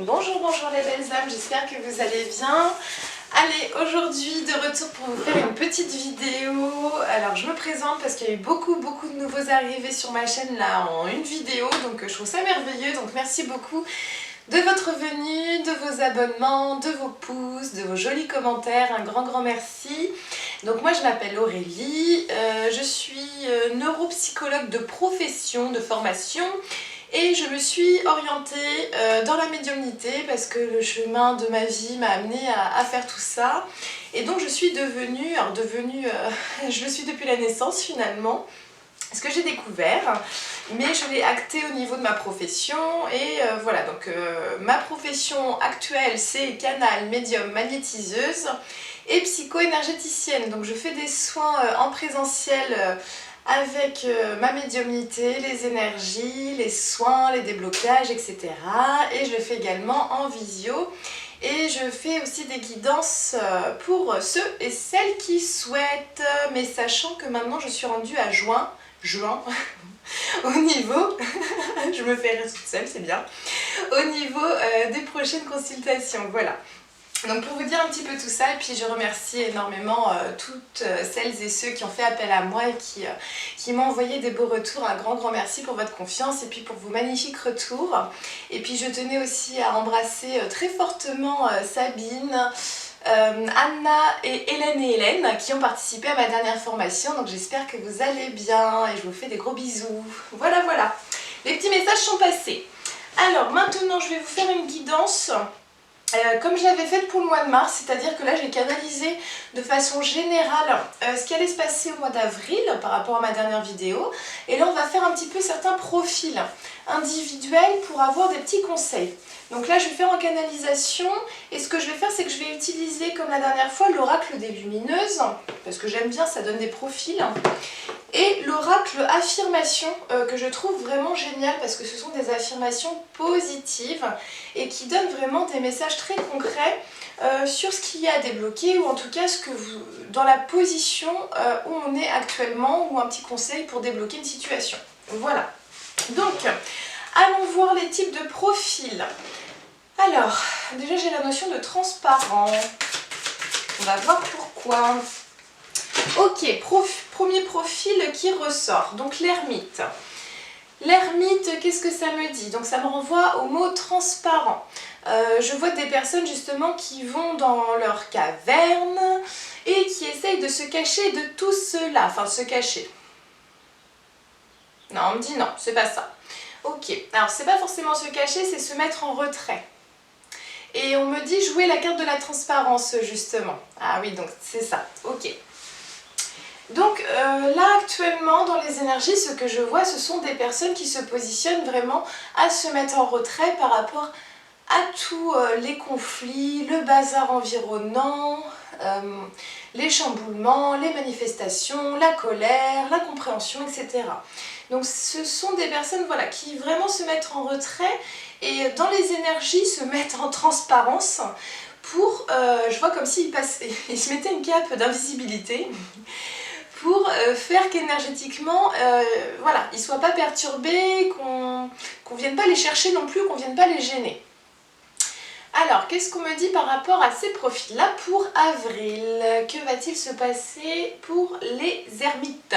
Bonjour, bonjour les belles âmes, j'espère que vous allez bien. Allez, aujourd'hui de retour pour vous faire une petite vidéo. Alors je me présente parce qu'il y a eu beaucoup de nouveaux arrivés sur ma chaîne là en une vidéo, donc je trouve ça merveilleux, donc merci beaucoup de votre venue, de vos abonnements, de vos pouces, de vos jolis commentaires, un grand merci. Donc moi je m'appelle Aurélie, je suis neuropsychologue de profession, de formation. Et je me suis orientée dans la médiumnité parce que le chemin de ma vie m'a amenée à faire tout ça. Et donc je suis devenue, je le suis depuis la naissance finalement, ce que j'ai découvert, mais je l'ai acté au niveau de ma profession. Et voilà, donc ma profession actuelle c'est canal, médium, magnétiseuse et psycho-énergéticienne. Donc je fais des soins en présentiel avec ma médiumnité, les énergies, les soins, les déblocages, etc. Et je le fais également en visio. Et je fais aussi des guidances pour ceux et celles qui souhaitent, mais sachant que maintenant je suis rendue à juin, au niveau, je me fais rire toute seule, c'est bien, au niveau des prochaines consultations, voilà. Donc pour vous dire un petit peu tout ça, et puis je remercie énormément toutes celles et ceux qui ont fait appel à moi et qui m'ont envoyé des beaux retours. Un grand merci pour votre confiance et puis pour vos magnifiques retours. Et puis je tenais aussi à embrasser très fortement Sabine, Anna et Hélène qui ont participé à ma dernière formation. Donc j'espère que vous allez bien et je vous fais des gros bisous. Voilà, les petits messages sont passés. Alors maintenant je vais vous faire une guidance. Comme je l'avais faite pour le mois de mars, c'est-à-dire que là j'ai canalisé de façon générale ce qui allait se passer au mois d'avril par rapport à ma dernière vidéo. Et là on va faire un petit peu certains profils individuels pour avoir des petits conseils. Donc là je vais faire en canalisation et ce que je vais faire c'est que je vais utiliser comme la dernière fois l'oracle des lumineuses, parce que j'aime bien, ça donne des profils. Et l'oracle affirmation que je trouve vraiment génial parce que ce sont des affirmations positives et qui donnent vraiment des messages très concrets sur ce qu'il y a à débloquer ou en tout cas dans la position où on est actuellement ou un petit conseil pour débloquer une situation. Voilà. Donc, allons voir les types de profils. Alors, déjà j'ai la notion de transparent. On va voir pourquoi. Ok, premier profil qui ressort, donc l'ermite. L'ermite, qu'est-ce que ça me dit? Donc ça me renvoie au mot transparent. Je vois des personnes justement qui vont dans leur caverne et qui essayent de se cacher de tout cela. Enfin, se cacher. Non, on me dit non, c'est pas ça. Ok, alors c'est pas forcément se cacher, c'est se mettre en retrait. Et on me dit jouer la carte de la transparence justement. Ah oui, donc c'est ça, ok. Donc là actuellement dans les énergies, ce que je vois ce sont des personnes qui se positionnent vraiment à se mettre en retrait par rapport à tous les conflits, le bazar environnant, les chamboulements, les manifestations, la colère, l'incompréhension, etc. Donc ce sont des personnes voilà, qui vraiment se mettent en retrait et dans les énergies se mettent en transparence pour, je vois comme s'ils se mettaient une cape d'invisibilité pour faire qu'énergétiquement, voilà, ils ne soient pas perturbés, qu'on ne vienne pas les chercher non plus, qu'on ne vienne pas les gêner. Alors, qu'est-ce qu'on me dit par rapport à ces profils-là pour avril? Que va-t-il se passer pour les ermites?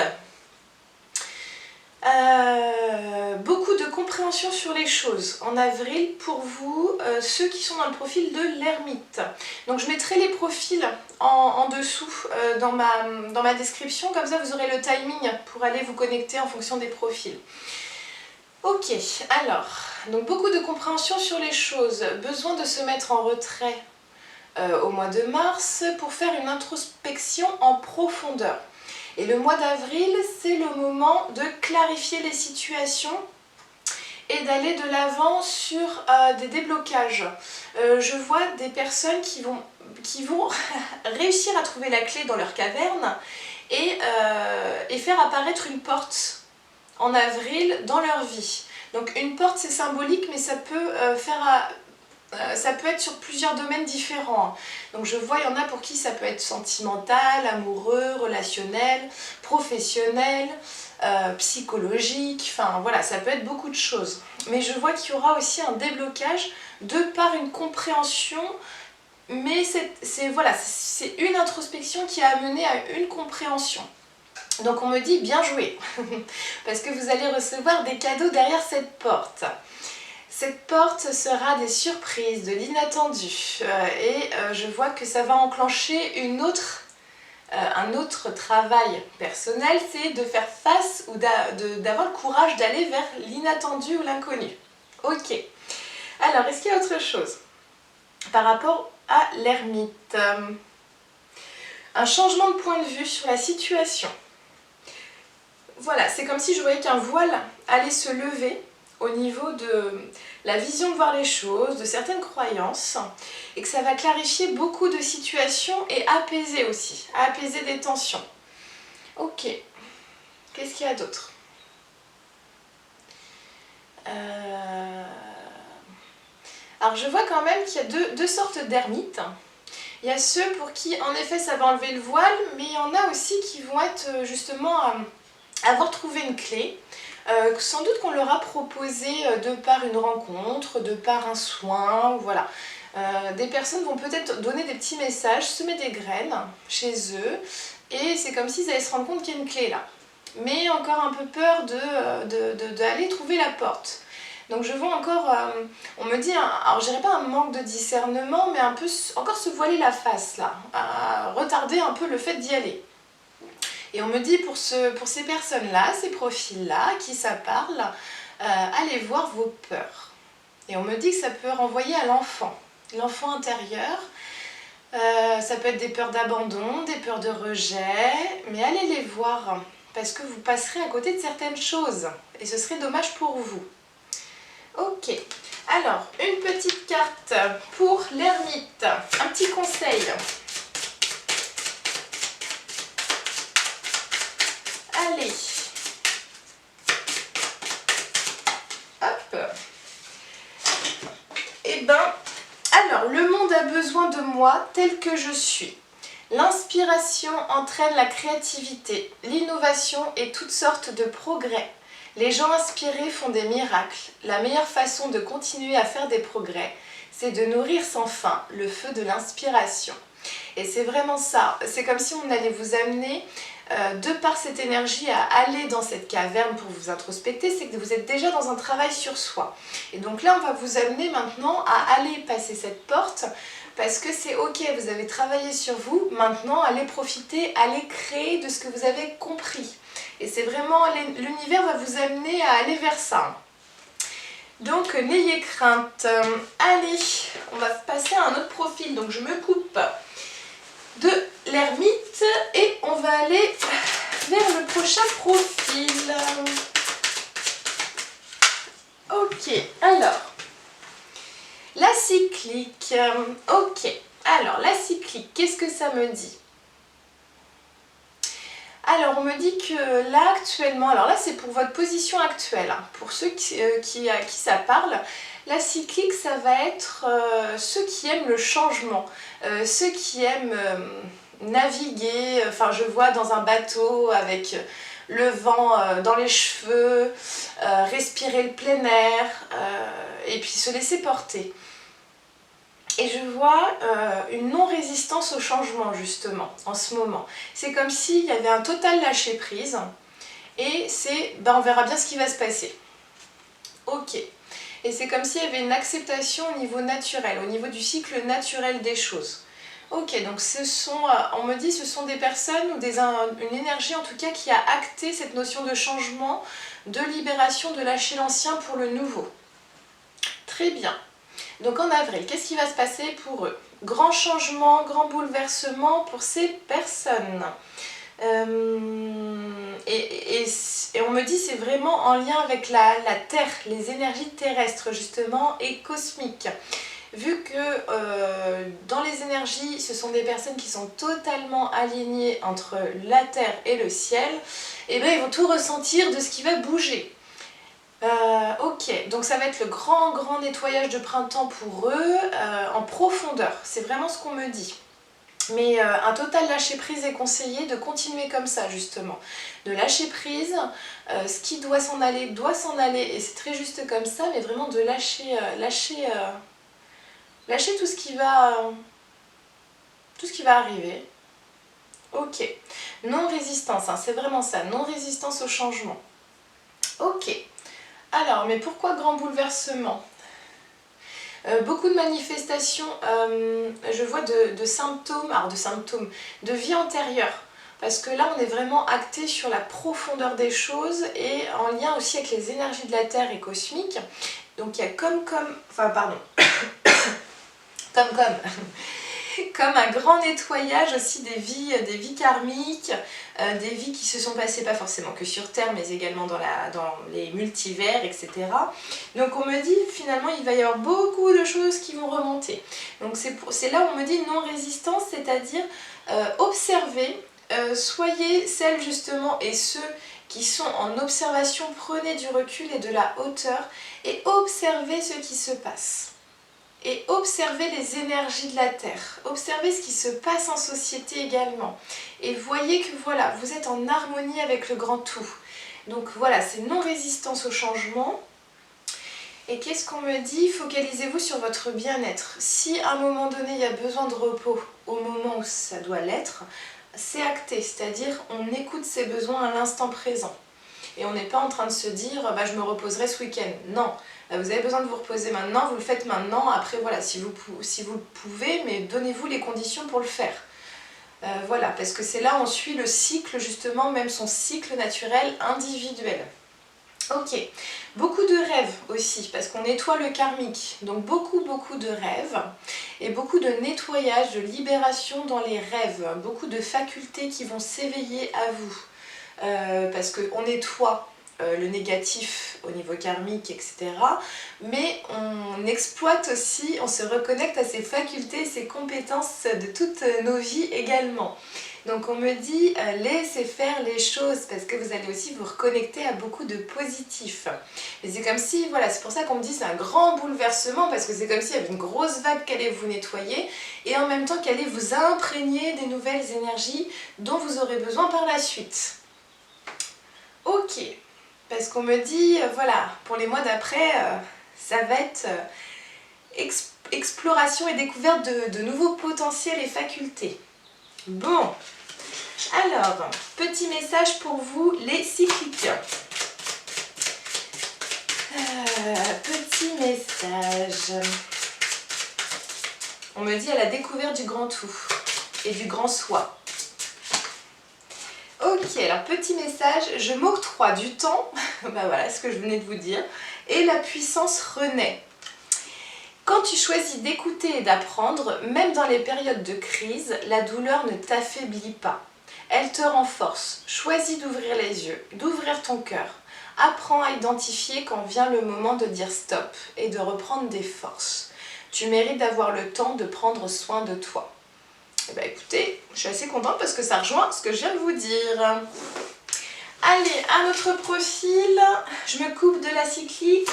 Beaucoup de compréhension sur les choses en avril pour vous, ceux qui sont dans le profil de l'ermite. Donc je mettrai les profils en dessous dans ma description, comme ça vous aurez le timing pour aller vous connecter en fonction des profils. Ok, alors, donc beaucoup de compréhension sur les choses, besoin de se mettre en retrait au mois de mars pour faire une introspection en profondeur. Et le mois d'avril, c'est le moment de clarifier les situations et d'aller de l'avant sur des déblocages. Je vois des personnes qui vont réussir à trouver la clé dans leur caverne et faire apparaître une porte en avril dans leur vie. Donc une porte c'est symbolique mais ça peut ça peut être sur plusieurs domaines différents. Donc je vois, il y en a pour qui ça peut être sentimental, amoureux, relationnel, professionnel, psychologique, enfin voilà, ça peut être beaucoup de choses. Mais je vois qu'il y aura aussi un déblocage de par une compréhension, mais c'est une introspection qui a amené à une compréhension. Donc on me dit bien joué, parce que vous allez recevoir des cadeaux derrière cette porte. Cette porte sera des surprises, de l'inattendu, et je vois que ça va enclencher un autre travail personnel, c'est de faire face ou d'avoir le courage d'aller vers l'inattendu ou l'inconnu. Ok, alors est-ce qu'il y a autre chose par rapport à l'ermite? Un changement de point de vue sur la situation. Voilà, c'est comme si je voyais qu'un voile allait se lever au niveau de la vision de voir les choses, de certaines croyances, et que ça va clarifier beaucoup de situations et apaiser aussi, apaiser des tensions. Ok, qu'est-ce qu'il y a d'autre? Alors je vois quand même qu'il y a deux sortes d'ermites. Il y a ceux pour qui en effet ça va enlever le voile, mais il y en a aussi qui vont être justement avoir trouvé une clé, sans doute qu'on leur a proposé de par une rencontre, de par un soin, voilà. Des personnes vont peut-être donner des petits messages, semer des graines chez eux, et c'est comme s'ils allaient se rendre compte qu'il y a une clé là. Mais encore un peu peur d'aller trouver la porte. Donc je vois encore, on me dit, alors je dirais pas un manque de discernement, mais un peu encore se voiler la face là, à retarder un peu le fait d'y aller. Et on me dit pour ces personnes-là, ces profils-là, qui ça parle, allez voir vos peurs. Et on me dit que ça peut renvoyer à l'enfant intérieur. Ça peut être des peurs d'abandon, des peurs de rejet, mais allez les voir, parce que vous passerez à côté de certaines choses, et ce serait dommage pour vous. Ok, alors une petite carte pour l'ermite, un petit conseil. Allez, hop. Eh ben, alors le monde a besoin de moi tel que je suis. L'inspiration entraîne la créativité, l'innovation et toutes sortes de progrès. Les gens inspirés font des miracles. La meilleure façon de continuer à faire des progrès, c'est de nourrir sans fin le feu de l'inspiration. Et c'est vraiment ça, c'est comme si on allait vous amener, de par cette énergie, à aller dans cette caverne pour vous introspecter, c'est que vous êtes déjà dans un travail sur soi. Et donc là, on va vous amener maintenant à aller passer cette porte, parce que c'est ok, vous avez travaillé sur vous, maintenant allez profiter, allez créer de ce que vous avez compris. Et c'est vraiment, l'univers va vous amener à aller vers ça. Donc n'ayez crainte. Allez, on va passer à un autre profil, donc je me coupe de l'ermite et on va aller vers le prochain profil. Ok, alors, la cyclique. Ok, alors la cyclique, qu'est-ce que ça me dit? Alors on me dit que là actuellement, alors là c'est pour votre position actuelle, hein, pour ceux à qui ça parle, la cyclique ça va être ceux qui aiment le changement, ceux qui aiment naviguer, enfin je vois dans un bateau avec le vent dans les cheveux, respirer le plein air et puis se laisser porter. Et je vois une non-résistance au changement justement en ce moment. C'est comme s'il y avait un total lâcher-prise et c'est, ben, on verra bien ce qui va se passer. Ok. Et c'est comme s'il y avait une acceptation au niveau naturel, au niveau du cycle naturel des choses. Ok, donc ce sont, on me dit ce sont des personnes ou une énergie en tout cas qui a acté cette notion de changement, de libération, de lâcher l'ancien pour le nouveau. Très bien. Donc en avril, qu'est-ce qui va se passer pour eux? Grand changement, grand bouleversement pour ces personnes. Et on me dit c'est vraiment en lien avec la Terre, les énergies terrestres justement et cosmiques. Vu que dans les énergies, ce sont des personnes qui sont totalement alignées entre la Terre et le ciel, et bien ils vont tout ressentir de ce qui va bouger. Ok, donc ça va être le grand nettoyage de printemps pour eux, en profondeur, c'est vraiment ce qu'on me dit. Mais un total lâcher prise est conseillé, de continuer comme ça justement, de lâcher prise, ce qui doit s'en aller, et c'est très juste comme ça, mais vraiment de lâcher Lâchez tout ce qui va arriver. Ok. Non-résistance, hein, c'est vraiment ça. Non-résistance au changement. Ok. Alors, mais pourquoi grand bouleversement? Beaucoup de manifestations, je vois de symptômes, de vie antérieure. Parce que là, on est vraiment acté sur la profondeur des choses et en lien aussi avec les énergies de la Terre et cosmiques. Donc il y a comme un grand nettoyage aussi des vies karmiques, des vies qui se sont passées pas forcément que sur Terre, mais également dans les multivers, etc. Donc on me dit finalement il va y avoir beaucoup de choses qui vont remonter. Donc c'est là où on me dit non-résistance, c'est-à-dire observer, soyez celles justement et ceux qui sont en observation, prenez du recul et de la hauteur et observez ce qui se passe. Et observez les énergies de la Terre, observez ce qui se passe en société également. Et voyez que voilà, vous êtes en harmonie avec le grand tout. Donc voilà, c'est non-résistance au changement. Et qu'est-ce qu'on me dit? Focalisez-vous sur votre bien-être. Si à un moment donné, il y a besoin de repos, au moment où ça doit l'être, c'est acté, c'est-à-dire on écoute ses besoins à l'instant présent. Et on n'est pas en train de se dire bah, je me reposerai ce week-end. Non, vous avez besoin de vous reposer maintenant, vous le faites maintenant. Après voilà, si vous le pouvez, mais donnez-vous les conditions pour le faire. Voilà, parce que c'est là on suit le cycle justement, même son cycle naturel individuel. Ok, beaucoup de rêves aussi, parce qu'on nettoie le karmique. Donc beaucoup de rêves et beaucoup de nettoyage, de libération dans les rêves. Beaucoup de facultés qui vont s'éveiller à vous. Parce qu'on nettoie le négatif au niveau karmique, etc. Mais on exploite aussi, on se reconnecte à ses facultés, ses compétences de toutes nos vies également. Donc on me dit laissez faire les choses parce que vous allez aussi vous reconnecter à beaucoup de positif. Et c'est comme si, voilà, c'est pour ça qu'on me dit c'est un grand bouleversement parce que c'est comme s'il y avait une grosse vague qui allait vous nettoyer et en même temps qui allait vous imprégner des nouvelles énergies dont vous aurez besoin par la suite. Ok, parce qu'on me dit, voilà, pour les mois d'après, ça va être exploration et découverte de nouveaux potentiels et facultés. Bon, alors, petit message pour vous, les cycliques. Petit message. On me dit à la découverte du grand tout et du grand soi. Ok, alors petit message, je m'octroie du temps, ben voilà ce que je venais de vous dire, et la puissance renaît. Quand tu choisis d'écouter et d'apprendre, même dans les périodes de crise, la douleur ne t'affaiblit pas. Elle te renforce. Choisis d'ouvrir les yeux, d'ouvrir ton cœur. Apprends à identifier quand vient le moment de dire stop et de reprendre des forces. Tu mérites d'avoir le temps de prendre soin de toi. Eh bien écoutez, je suis assez contente parce que ça rejoint ce que je viens de vous dire. Allez, un autre profil, je me coupe de la cyclique.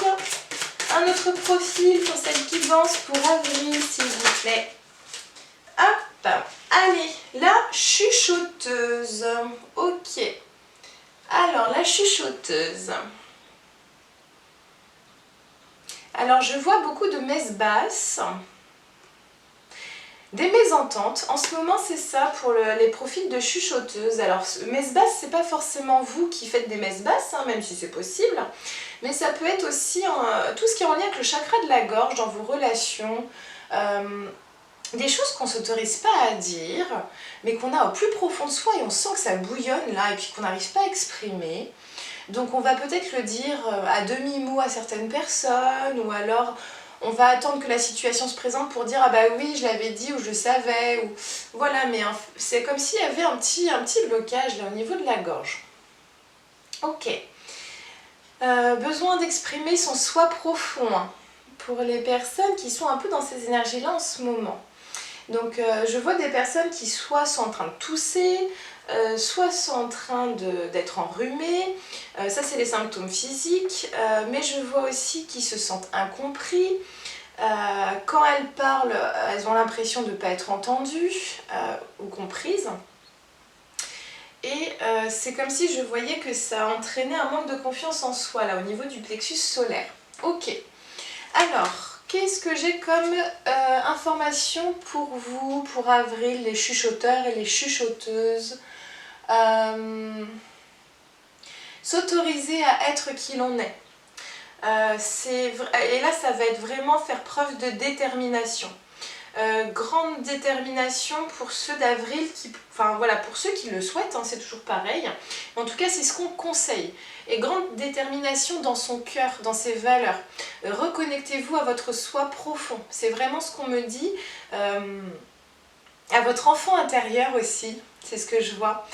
Un autre profil pour cette guidance pour avril, s'il vous plaît. Hop, allez, la chuchoteuse. Ok. Alors, la chuchoteuse. Alors, je vois beaucoup de messes basses. Des mésententes, en ce moment c'est ça pour les profils de chuchoteuses. Alors messe basse, c'est pas forcément vous qui faites des messes basses, hein, même si c'est possible, mais ça peut être aussi tout ce qui est en lien avec le chakra de la gorge dans vos relations, des choses qu'on ne s'autorise pas à dire, mais qu'on a au plus profond de soi et on sent que ça bouillonne là et puis qu'on n'arrive pas à exprimer. Donc on va peut-être le dire à demi-mot à certaines personnes ou alors on va attendre que la situation se présente pour dire ah bah oui je l'avais dit ou je savais ou voilà, mais c'est comme s'il y avait un petit blocage là au niveau de la gorge. Ok. Besoin d'exprimer son soi profond hein, pour les personnes qui sont un peu dans ces énergies là en ce moment. Donc je vois des personnes qui soit sont en train de tousser, soit sont en train d'être enrhumées, ça c'est les symptômes physiques, mais je vois aussi qu'ils se sentent incompris. Quand elles parlent, elles ont l'impression de ne pas être entendues ou comprises. Et c'est comme si je voyais que ça entraînait un manque de confiance en soi, là, au niveau du plexus solaire. Ok. Alors, qu'est-ce que j'ai comme information pour vous, pour avril, les chuchoteurs et les chuchoteuses? S'autoriser à être qui l'on est. Et là, ça va être vraiment faire preuve de détermination. Grande détermination pour ceux d'avril, enfin voilà, pour ceux qui le souhaitent, hein, c'est toujours pareil. En tout cas, c'est ce qu'on conseille. Et grande détermination dans son cœur, dans ses valeurs. Reconnectez-vous à votre soi profond. C'est vraiment ce qu'on me dit. À votre enfant intérieur aussi, c'est ce que je vois.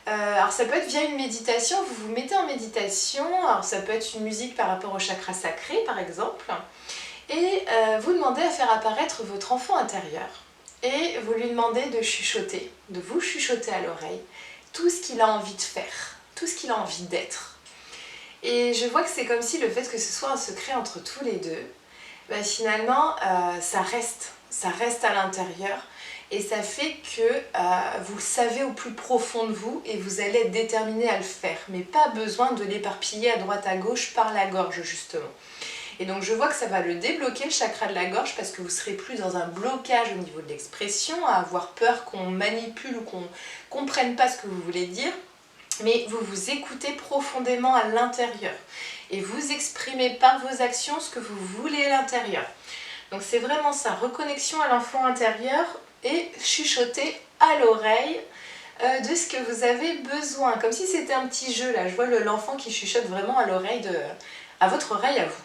Alors ça peut être via une méditation, vous vous mettez en méditation, alors ça peut être une musique par rapport au chakra sacré par exemple, et vous demandez à faire apparaître votre enfant intérieur et vous lui demandez de chuchoter, de vous chuchoter à l'oreille tout ce qu'il a envie de faire, tout ce qu'il a envie d'être. Et je vois que c'est comme si le fait que ce soit un secret entre tous les deux, bah finalement ça reste à l'intérieur. Et ça fait que vous le savez au plus profond de vous et vous allez être déterminé à le faire. Mais pas besoin de l'éparpiller à droite à gauche par la gorge justement. Et donc je vois que ça va le débloquer, le chakra de la gorge, parce que vous ne serez plus dans un blocage au niveau de l'expression, à avoir peur qu'on manipule ou qu'on ne comprenne pas ce que vous voulez dire. Mais vous vous écoutez profondément à l'intérieur. Et vous exprimez par vos actions ce que vous voulez à l'intérieur. Donc c'est vraiment ça, reconnexion à l'enfant intérieur, et chuchoter à l'oreille de ce que vous avez besoin, comme si c'était un petit jeu là. Je vois l'enfant qui chuchote vraiment à l'oreille, à votre oreille à vous.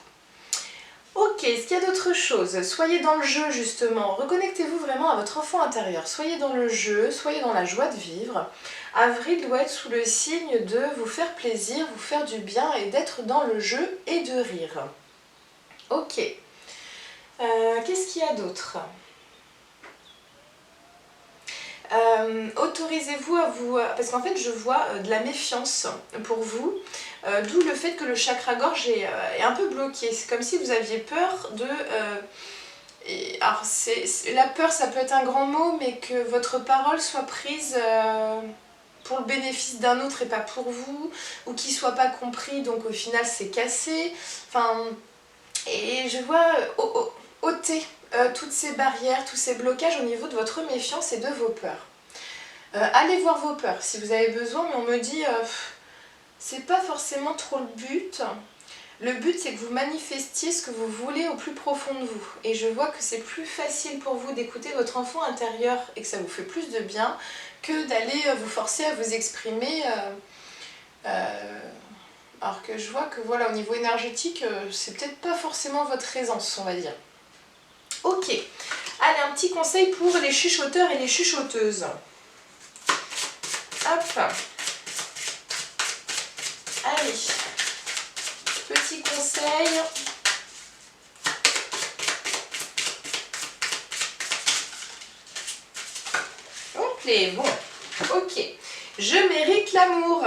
Ok, est-ce qu'il y a d'autres choses? Soyez dans le jeu justement, reconnectez-vous vraiment à votre enfant intérieur, soyez dans le jeu, soyez dans la joie de vivre. Avril doit être sous le signe de vous faire plaisir, vous faire du bien et d'être dans le jeu et de rire. Ok, qu'est-ce qu'il y a d'autre? Autorisez-vous à vous... Parce qu'en fait, je vois de la méfiance pour vous, d'où le fait que le chakra-gorge est un peu bloqué. C'est comme si vous aviez peur de... alors, la peur, ça peut être un grand mot, mais que votre parole soit prise pour le bénéfice d'un autre et pas pour vous, ou qu'il ne soit pas compris, donc au final, c'est cassé. Enfin, et je vois ôter toutes ces barrières, tous ces blocages au niveau de votre méfiance et de vos peurs. Allez voir vos peurs si vous avez besoin, mais on me dit c'est pas forcément trop le but. Le but c'est que vous manifestiez ce que vous voulez au plus profond de vous. Et je vois que c'est plus facile pour vous d'écouter votre enfant intérieur et que ça vous fait plus de bien que d'aller vous forcer à vous exprimer. Alors que je vois que voilà, au niveau énergétique, c'est peut-être pas forcément votre aisance, on va dire. Ok, allez, un petit conseil pour les chuchoteurs et les chuchoteuses. Hop. Allez, petit conseil. Hop les, bon, ok. Je mérite l'amour.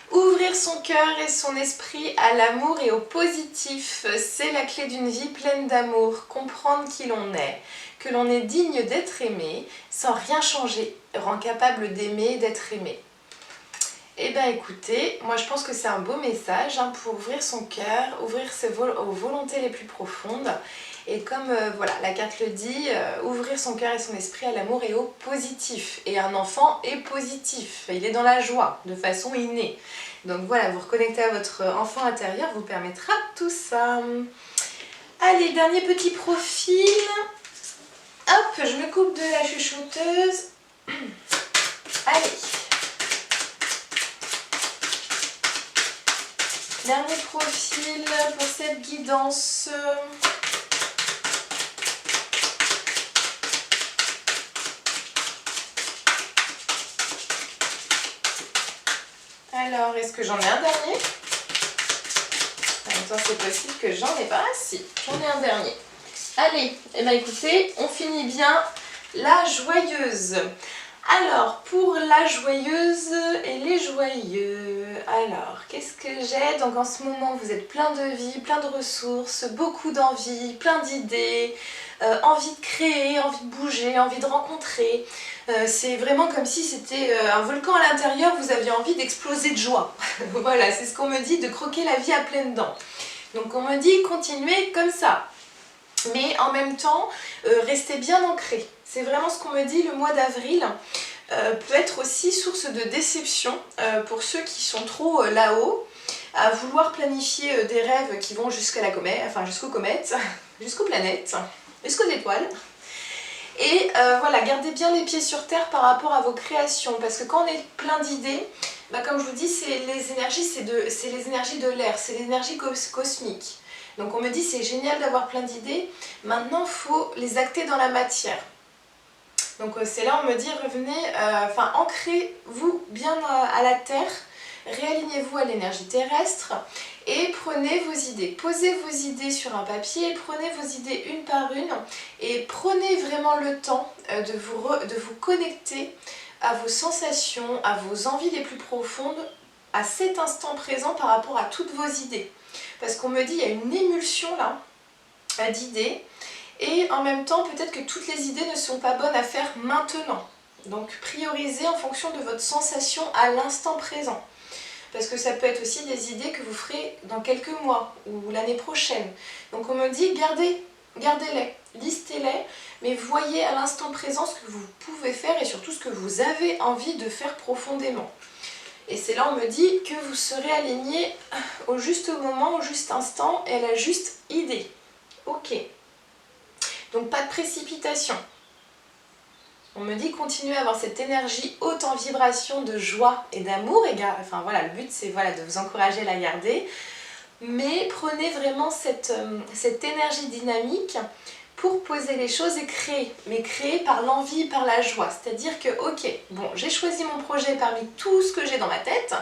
Ouvrir son cœur et son esprit à l'amour et au positif, c'est la clé d'une vie pleine d'amour. Comprendre qui l'on est, que l'on est digne d'être aimé, sans rien changer, rend capable d'aimer, d'être aimé. Eh bien écoutez, moi je pense que c'est un beau message pour ouvrir son cœur, ouvrir aux volontés les plus profondes. Et comme voilà, la carte le dit, ouvrir son cœur et son esprit à l'amour et au positif. Et un enfant est positif, il est dans la joie, de façon innée. Donc voilà, vous reconnectez à votre enfant intérieur vous permettra tout ça. Allez, dernier petit profil. Hop, je me coupe de la chuchoteuse. Allez. Dernier profil pour cette guidance. Alors, est-ce que j'en ai un dernier? En même temps, c'est possible que j'en ai pas. Ah si, j'en ai un dernier. Allez, eh bien écoutez, on finit bien la joyeuse. Alors, pour la joyeuse et les joyeux, alors, qu'est-ce que j'ai? Donc en ce moment, vous êtes plein de vie, plein de ressources, beaucoup d'envie, plein d'idées, envie de créer, envie de bouger, envie de rencontrer. C'est vraiment comme si c'était un volcan à l'intérieur, vous aviez envie d'exploser de joie. Voilà, c'est ce qu'on me dit, de croquer la vie à pleines dents. Donc on me dit, continuez comme ça. Mais en même temps, restez bien ancrés. C'est vraiment ce qu'on me dit, le mois d'avril peut être aussi source de déception pour ceux qui sont trop là-haut, à vouloir planifier des rêves qui vont jusqu'à la comète, enfin jusqu'aux comètes, jusqu'aux planètes, jusqu'aux étoiles. Et voilà, gardez bien les pieds sur terre par rapport à vos créations, parce que quand on est plein d'idées, bah, comme je vous dis, c'est les énergies de l'air, c'est l'énergie cosmique. Donc on me dit c'est génial d'avoir plein d'idées, maintenant il faut les acter dans la matière. Donc c'est là on me dit revenez, ancrez-vous bien à la terre, réalignez-vous à l'énergie terrestre et prenez vos idées. Posez vos idées sur un papier, prenez vos idées une par une et prenez vraiment le temps de vous connecter à vos sensations, à vos envies les plus profondes, à cet instant présent par rapport à toutes vos idées. Parce qu'on me dit il y a une émulsion là d'idées et en même temps peut-être que toutes les idées ne sont pas bonnes à faire maintenant. Donc priorisez en fonction de votre sensation à l'instant présent. Parce que ça peut être aussi des idées que vous ferez dans quelques mois ou l'année prochaine. Donc on me dit gardez-les, listez-les, mais voyez à l'instant présent ce que vous pouvez faire et surtout ce que vous avez envie de faire profondément. Et c'est là on me dit que vous serez aligné au juste moment, au juste instant et à la juste idée. Ok. Donc pas de précipitation. On me dit continuez à avoir cette énergie haute en vibration de joie et d'amour. Enfin voilà, le but c'est voilà, de vous encourager à la garder. Mais prenez vraiment cette énergie dynamique pour poser les choses et créer. Mais créer par l'envie, par la joie. C'est-à-dire que ok, bon, j'ai choisi mon projet parmi tout ce que j'ai dans ma tête.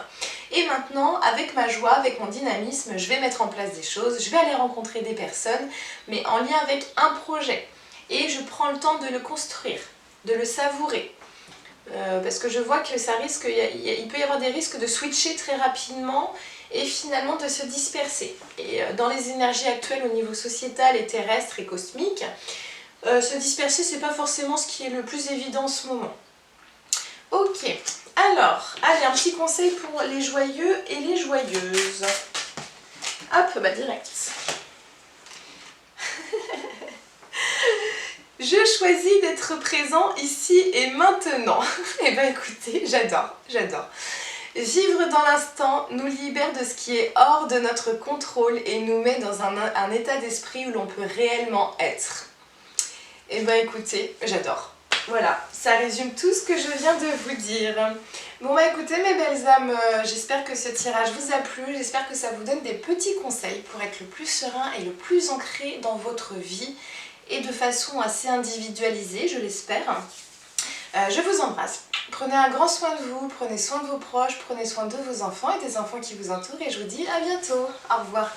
Et maintenant, avec ma joie, avec mon dynamisme, je vais mettre en place des choses. Je vais aller rencontrer des personnes, mais en lien avec un projet. Et je prends le temps de le construire, de le savourer. Parce que je vois que ça risque, il peut y avoir des risques de switcher très rapidement et finalement de se disperser. Et dans les énergies actuelles au niveau sociétal et terrestre et cosmique, se disperser c'est pas forcément ce qui est le plus évident en ce moment. Ok, alors, allez, un petit conseil pour les joyeux et les joyeuses. Hop, bah direct. Je choisis d'être présent ici et maintenant. Eh bien écoutez, j'adore. Vivre dans l'instant nous libère de ce qui est hors de notre contrôle et nous met dans un état d'esprit où l'on peut réellement être. Eh bien écoutez, j'adore. Voilà, ça résume tout ce que je viens de vous dire. Bon bah écoutez mes belles âmes, j'espère que ce tirage vous a plu, j'espère que ça vous donne des petits conseils pour être le plus serein et le plus ancré dans votre vie et de façon assez individualisée, je l'espère. Je vous embrasse. Prenez un grand soin de vous, prenez soin de vos proches, prenez soin de vos enfants et des enfants qui vous entourent et je vous dis à bientôt. Au revoir.